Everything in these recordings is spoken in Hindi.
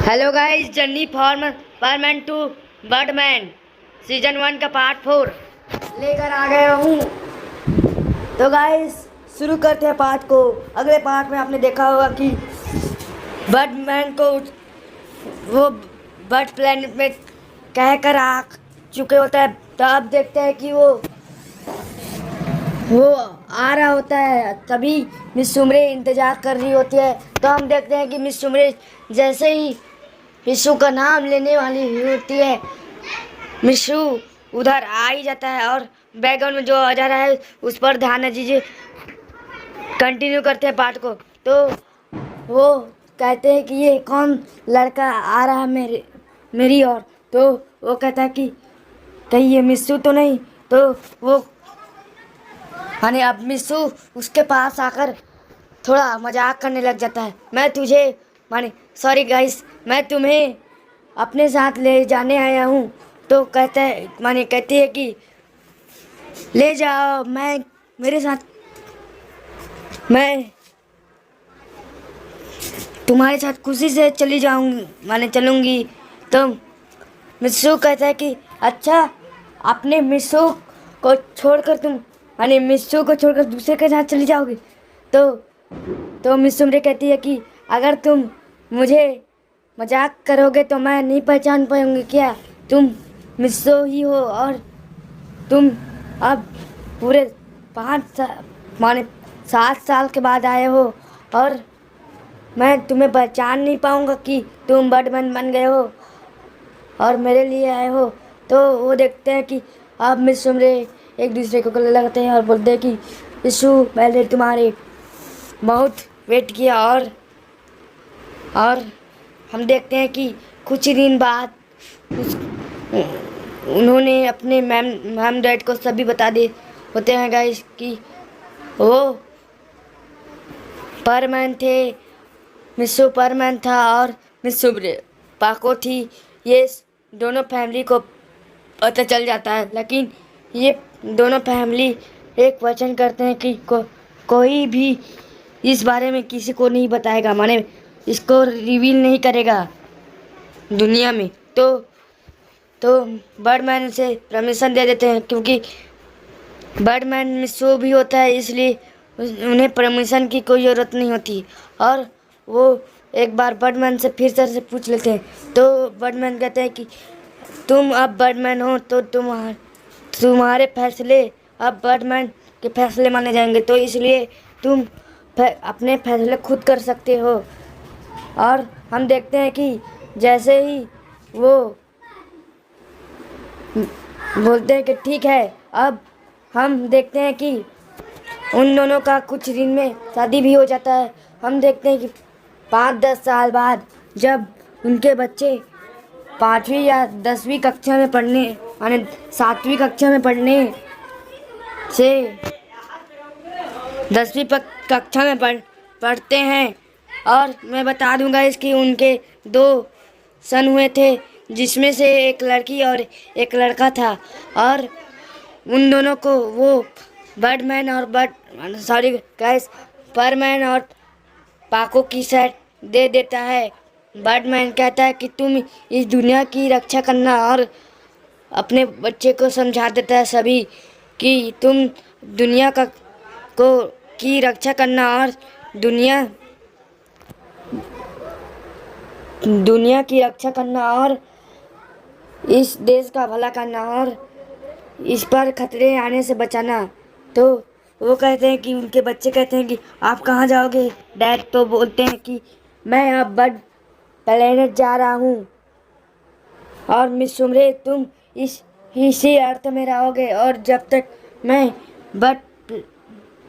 Hello guys, journey from Perman to Birdman season 1 का पार्ट 4 लेकर आ गया हूँ। तो गाइस शुरू करते हैं पार्ट को। अगले पार्ट में आपने देखा होगा कि बर्डमैन को वो बर्ड प्लेनेट में कह कर आ चुके होता है। तो अब देखते हैं कि वो आ रहा होता है, तभी मिस सुमरे इंतजार कर रही होती है। तो हम देखते हैं कि मिस सुमरे जैसे ही मिशु का नाम लेने वाली होती है, मिशु उधर आ ही जाता है और बैकग्राउंड में जो आ जा रहा है उस पर ध्यान न दीजिए। कंटिन्यू करते हैं पार्ट को। तो वो कहते हैं कि ये कौन लड़का आ रहा है मेरी ओर। तो वो कहता है कि कहीं ये मिशु तो नहीं। तो वो अब मिशु उसके पास आकर थोड़ा मजाक करने लग जाता है। मैं तुझे सॉरी गाइस, मैं तुम्हें अपने साथ ले जाने आया हूँ। तो कहती है कि ले जाओ, मैं मेरे साथ मैं तुम्हारे साथ खुशी से चली जाऊंगी चलूंगी। तो मिशु कहता है कि अच्छा, अपने मिशु को छोड़कर मिशु को छोड़कर दूसरे के साथ चली जाओगी। तो मिस सुमरे कहती है कि अगर तुम मुझे मजाक करोगे तो मैं नहीं पहचान पाऊंगी क्या? तुम मिशु ही हो और तुम अब पूरे 7 साल के बाद आए हो और मैं तुम्हें पहचान नहीं पाऊंगा कि तुम बर्डमैन बन गए हो और मेरे लिए आए हो। तो वो देखते हैं कि अब मिस सुमरे एक दूसरे को गले लगाते हैं और बोलते हैं कि मिशु, मैंने तुम्हारे बहुत वेट किया और हम देखते हैं कि कुछ ही दिन बाद उन्होंने अपने मैम डैड को सभी बता दे होते हैं गाइस कि वो परमैन थे, मिशु परमैन था और मिस सुमरे पाको थी। ये दोनों फैमिली को पता चल जाता है, लेकिन ये दोनों फैमिली एक वचन करते हैं कि कोई भी इस बारे में किसी को नहीं बताएगा, इसको रिवील नहीं करेगा दुनिया में। तो बर्डमैन से परमिशन दे देते हैं, क्योंकि बर्डमैन मिशु भी होता है, इसलिए उन्हें परमिशन की कोई ज़रूरत नहीं होती। और वो एक बार बर्डमैन से फिर से पूछ लेते हैं। तो बर्डमैन कहते हैं कि तुम अब बर्डमैन हो तो तुम्हारे फैसले अब बर्डमैन के फैसले माने जाएंगे, तो इसलिए तुम अपने फैसले खुद कर सकते हो। और हम देखते हैं कि जैसे ही वो बोलते हैं कि ठीक है, अब हम देखते हैं कि उन दोनों का कुछ दिन में शादी भी हो जाता है। हम देखते हैं कि 5-10 साल बाद जब उनके बच्चे 5वीं या 10वीं कक्षा में पढ़ने 7वीं कक्षा में पढ़ने से 10वीं कक्षा में पढ़ते हैं। और मैं बता दूंगा इसकी उनके 2 सन हुए थे, जिसमें से एक लड़की और एक लड़का था। और उन दोनों को वो बर्डमैन और परमैन और पाको की सेट दे देता है। बर्डमैन कहता है कि तुम इस दुनिया की रक्षा करना और अपने बच्चे को समझा देता है सभी कि तुम दुनिया की रक्षा करना और दुनिया की रक्षा करना और इस देश का भला करना और इस पर खतरे आने से बचाना। तो वो कहते हैं कि उनके बच्चे कहते हैं कि आप कहाँ जाओगे डैड? तो बोलते हैं कि मैं अब बर्ड प्लेनेट जा रहा हूँ और मिस सुमरे तुम इसी अर्थ में रहोगे, और जब तक मैं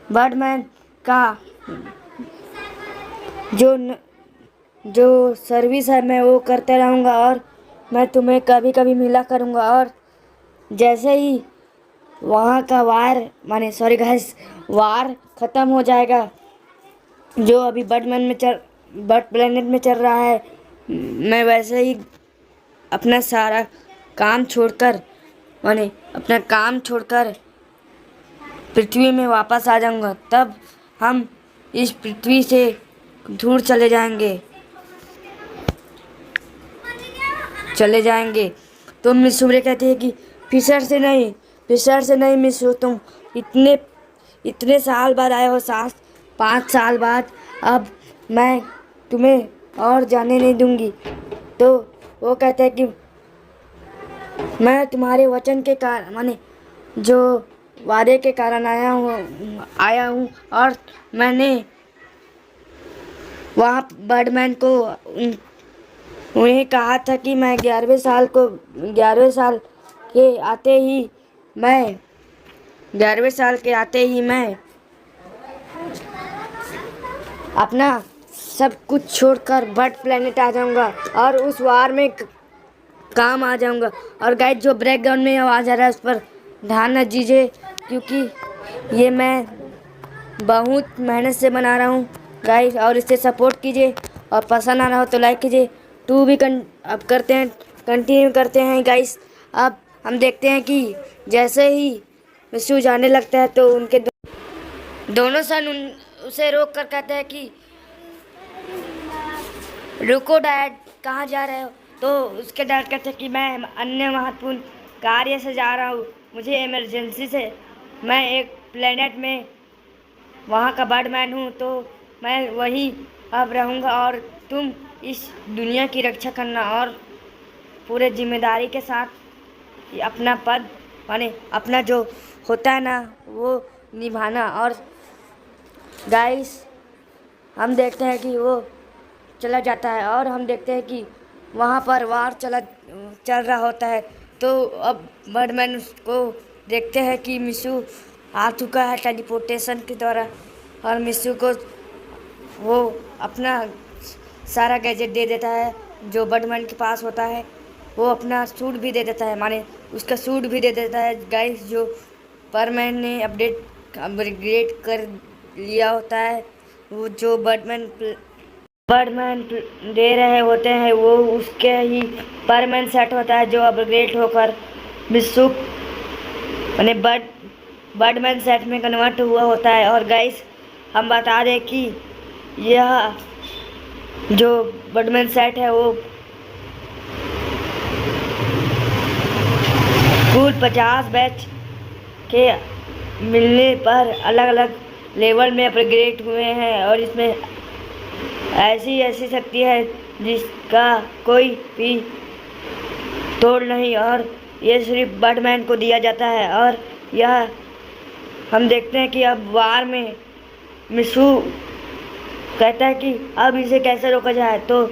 बर्डमैन का जो सर्विस है मैं वो करता रहूँगा और मैं तुम्हें कभी कभी मिला करूँगा। और जैसे ही वहाँ का वार ख़त्म हो जाएगा जो अभी बर्ड प्लेनेट में चल रहा है, मैं वैसे ही अपना सारा काम छोड़कर पृथ्वी में वापस आ जाऊँगा। तब हम इस पृथ्वी से दूर चले जाएंगे। चले जाएंगे। तो मिस सुब्रे कहती है कि फिशर से नहीं मिसू, तुम इतने इतने साल बाद आए हो, 5 साल बाद, अब मैं तुम्हें और जाने नहीं दूंगी। तो वो कहता है कि मैं तुम्हारे वचन के कारण, माने जो वादे के कारण आया हूँ और मैंने वहाँ बर्डमैन को उन्हें कहा था कि मैं 11वें साल के आते ही मैं अपना सब कुछ छोड़कर बर्ड प्लेनेट आ जाऊंगा और उस वार में काम आ जाऊंगा। और गाइस, जो बैकग्राउंड में आवाज़ आ रहा है उस पर ध्यान न दीजिए, क्योंकि ये मैं बहुत मेहनत से बना रहा हूँ गाइस। और इसे सपोर्ट कीजिए और पसंद आ रहा हो तो लाइक कीजिए। अब कंटिन्यू करते हैं गाइस। अब हम देखते हैं कि जैसे ही मिस्सू जाने लगता है तो उनके दोनों सन उसे रोक कर कहते हैं कि रुको डैड, कहाँ जा रहे हो? तो उसके डैड कहते हैं कि मैं अन्य महत्वपूर्ण कार्य से जा रहा हूँ, मुझे इमरजेंसी से, मैं एक प्लेनेट में वहाँ का बर्डमैन हूँ, तो मैं वही अब रहूँगा और तुम इस दुनिया की रक्षा करना और पूरे जिम्मेदारी के साथ अपना पद, माने अपना जो होता है ना, वो निभाना। और गाइस, हम देखते हैं कि वो चला जाता है और हम देखते हैं कि वहाँ पर वार चल रहा होता है। तो अब बर्डमैन उसको देखते हैं कि मिस्सू आ चुका है टेलीपोर्टेशन के द्वारा, और मिस्सू को वो अपना सारा गैजेट दे देता है जो बर्डमैन के पास होता है। वो अपना सूट भी दे देता है, माने उसका सूट भी दे देता है गाइस, जो परमैन ने अपग्रेड कर लिया होता है। वो जो बर्डमैन दे रहे होते हैं वो उसके ही परमैन सेट होता है, जो अपग्रेड होकर मिस्सू माने बर्डमैन सेट में कन्वर्ट हुआ होता है। और गाइस, हम बता दें कि यह जो बर्डमैन सेट है वो कुल 50 बैच के मिलने पर अलग अलग लेवल में अपग्रेड हुए हैं, और इसमें ऐसी शक्ति है जिसका कोई भी तोड़ नहीं, और ये सिर्फ बर्डमैन को दिया जाता है। और यह हम देखते हैं कि अब वार में मिस्सू कहता है कि अब इसे कैसे रोका जाए। तो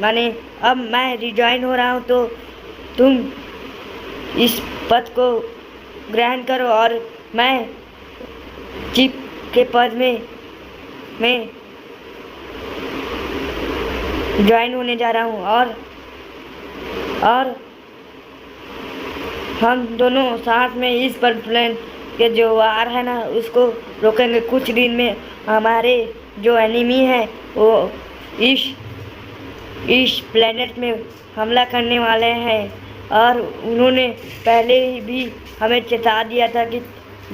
माने अब मैं रिजॉइन हो रहा हूँ, तो तुम इस पद को ग्रहण करो और मैं चीफ के पद में ज्वाइन होने जा रहा हूँ। और हम दोनों साथ में इस प्लेनेट के जो वार है ना उसको रोकेंगे। कुछ दिन में हमारे जो एनिमी है वो इस प्लेनेट में हमला करने वाले हैं, और उन्होंने पहले ही भी हमें चेता दिया था कि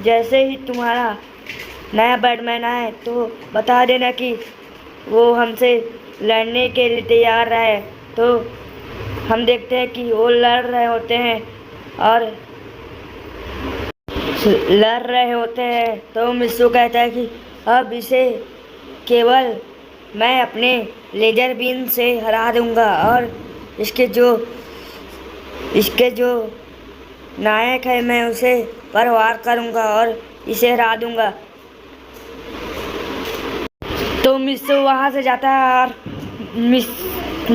जैसे ही तुम्हारा नया बैटमैन आए तो बता देना कि वो हमसे लड़ने के लिए तैयार है। तो हम देखते हैं कि वो लड़ रहे होते हैं तो मिस्सू कहता है कि अब इसे केवल मैं अपने लेजर बीम से हरा दूंगा, और इसके जो नायक है मैं उसे पर वार करूंगा और इसे हरा दूंगा। तो मिस्सू वहाँ से जाता है और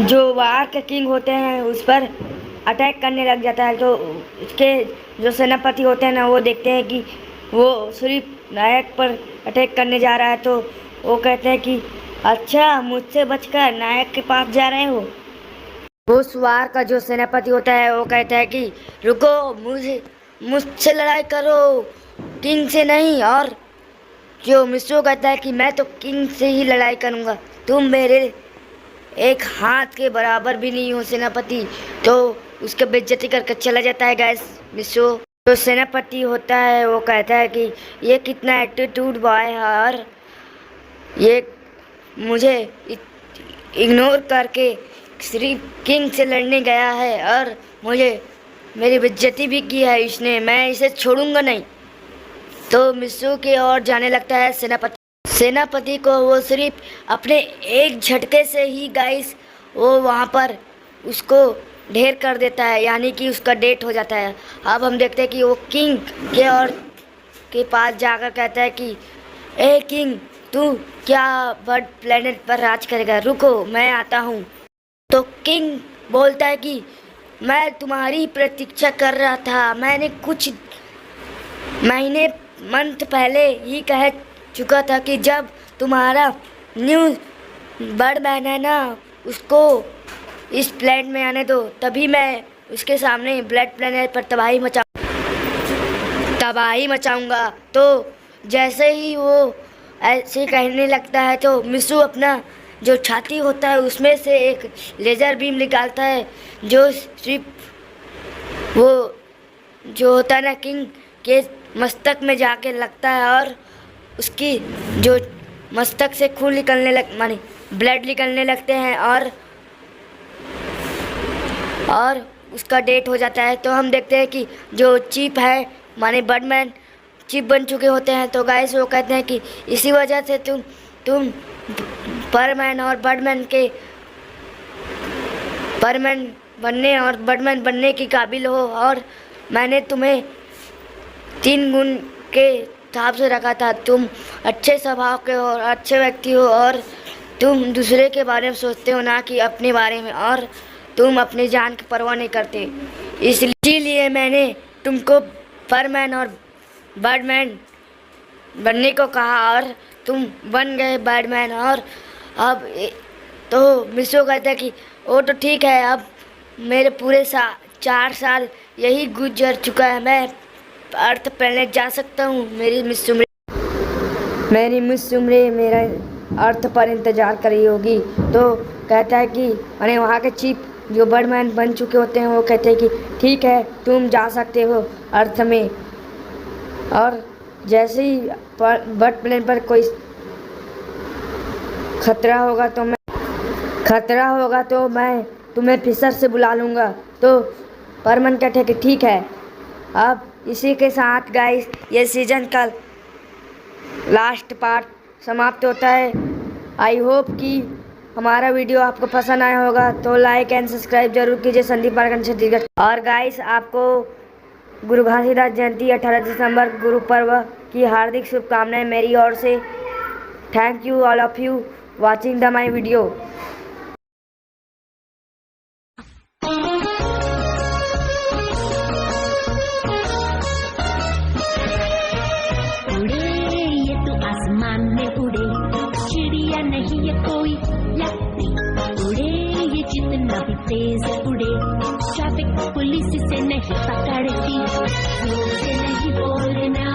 जो वार के किंग होते हैं उस पर अटैक करने लग जाता है। तो उसके जो सेनापति होते हैं ना वो देखते हैं कि वो सिर्फ नायक पर अटैक करने जा रहा है, तो वो कहते हैं कि अच्छा, मुझसे बचकर नायक के पास जा रहे हो। उस वार का जो सेनापति होता है वो कहता है कि रुको, मुझसे लड़ाई करो, किंग से नहीं। और जो मिस्सू कहता है कि मैं तो किंग से ही लड़ाई करूँगा, तुम मेरे एक हाथ के बराबर भी नहीं हो सेनापति। तो उसका बेइज्जती करके चला जाता है गाइस मिस्सू। जो सेनापति होता है वो कहता है कि ये कितना एटीट्यूड बॉय है, और ये मुझे इग्नोर करके सिर्फ किंग से लड़ने गया है और मुझे मेरी बेइज्जती भी की है इसने, मैं इसे छोड़ूंगा नहीं। तो मित्सु की ओर जाने लगता है सेनापति को वो सिर्फ अपने एक झटके से ही गाइस वो वहाँ पर उसको ढेर कर देता है, यानी कि उसका डेथ हो जाता है। अब हम देखते हैं कि वो किंग के और के पास जाकर कहता है कि ए किंग, तू क्या बर्ड प्लेनेट पर राज करेगा, रुको मैं आता हूँ। तो किंग बोलता है कि मैं तुम्हारी प्रतीक्षा कर रहा था, मैंने कुछ मंथ पहले ही कह चुका था कि जब तुम्हारा न्यू बर्डमैन है ना, उसको इस प्लेनेट में आने दो, तभी मैं उसके सामने ब्लड प्लेनेट पर तबाही मचाऊंगा। तो जैसे ही वो ऐसे कहने लगता है तो मित्सु अपना जो छाती होता है उसमें से एक लेज़र बीम निकालता है, जो सिर्फ वो जो होता है ना किंग के मस्तक में जाके लगता है और उसकी जो मस्तक से खून निकलने माने ब्लड निकलने लगते हैं और उसका डेथ हो जाता है। तो हम देखते हैं कि जो चीफ है माने बर्डमैन चीफ बन चुके होते हैं। तो गाइस वो कहते हैं कि इसी वजह से तुम परमैन और बर्डमैन बनने की काबिल हो, और मैंने तुम्हें 3 गुण के हिसाब से रखा था। तुम अच्छे स्वभाव के हो और अच्छे व्यक्ति हो, और तुम दूसरे के बारे में सोचते हो ना कि अपने बारे में, और तुम अपनी जान की परवाह नहीं करते। इसीलिए मैंने तुमको परमैन और बर्डमैन बनने को कहा और तुम बन गए बर्डमैन। और अब तो मित्सु कहता है कि वो तो ठीक है, अब मेरे पूरे 4 साल यही गुजर चुका है, मैं अर्थ प्लेनेट जा सकता हूँ। मेरी मिस उम्रे मेरा अर्थ पर इंतज़ार कर रही होगी। तो कहता है कि अरे वहाँ के चीफ जो बर्डमैन बन चुके होते हैं वो कहते हैं कि ठीक है, तुम जा सकते हो अर्थ में, और जैसे ही बर्ड प्लेनेट पर कोई खतरा होगा तो मैं तुम्हें फिशर से बुला लूँगा। तो परमन कहते हैं कि ठीक है। अब इसी के साथ गाइस ये सीज़न का लास्ट पार्ट समाप्त होता है। आई होप कि हमारा वीडियो आपको पसंद आया होगा, तो लाइक एंड सब्सक्राइब जरूर कीजिए संदीप पारगन छत्तीसगढ़। और गाइस आपको गुरु घासीदास जयंती 18 दिसंबर गुरु पर्व की हार्दिक शुभकामनाएं मेरी ओर से। Thank you all of you watching the my video. चिड़िया नहीं ये कोई लगती उड़े, ये जितना भी तेज उड़े ट्रैफिक पुलिस से नहीं पकड़ती, मुझसे नहीं बोलना।